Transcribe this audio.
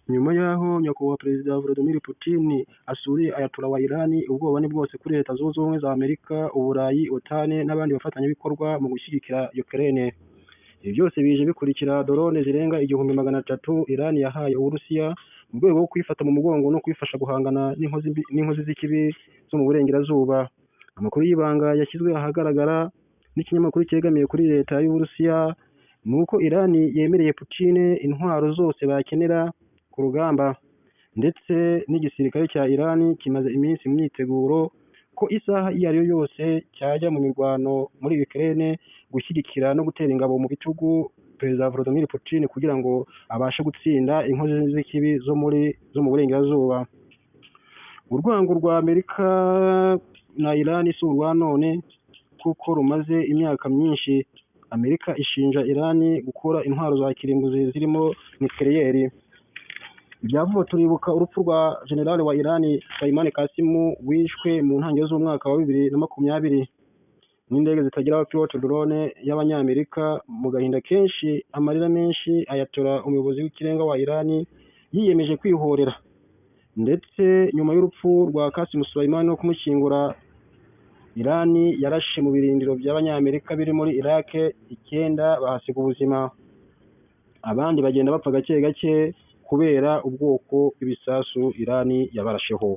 nyuma y'aho nyakubahwa Perezida Vladimir Putin asuriye Ayatollah wa Iran, ubwoba ni bwose kuri Leta Zunze Ubumwe za Amerika, Uburayi, OTAN n'abandi bafatanyabikorwa mu gushyigikira Ukraine. Ibi byose bije bikurikira drone zirenga 1300 Iran yahaye Uburusiya mu rwego rwo kwifata mu mugongo no kwifasha guhangana n'inkozi z'ikibi zo mu burengerazuba. Amakuru y'ibanga yashyizwe ahagaragara n'ikinyamakuru cyegamiye kuri leta y'Uburusiya nuko Iran yemereye Putin intwaro zose bakenera ku rugamba, ndetse n'igisirikare cya Iran kimaze iminsi myiteguro ko isaha iyo ari yo yose cyajya mu mirwano muri Ukraine gushyigikira no gutera ingabo mu bitugu Perezida Vladimir Putin kugira ngo abashe gutsinda inkozi z'ikibi zo mu burengerazuba. Urwango rwa Amerika na Iran si urwa none kuko rumaze imyaka myinshi. Amerika ishinja Iran gukora intwaro za kirimbuzi zirimo nucleaire. Ibyavuye turibuka urupfu rwa general wa Iran Sayyid Qasim wishwe mu ntangiriro z'umwaka wa 2020 n'indege zitagira abapilote drone y'Abanyamerika. Mu gahinda kenshi, amarira menshi, Ayatollah umuyobozi w'ikirenga wa Iran yiyemeje kwihorera, ndetse nyuma y'urupfu rwa Qasim Soleimani no kumushyingura, Iran yarashe mu birindiro by'Abanyamerika biri muri Iraq 9 bahasiga ubuzima, abandi bagenda bapfa gake gake kubera ubwoko bw'ibisasu Iran yabarasheho.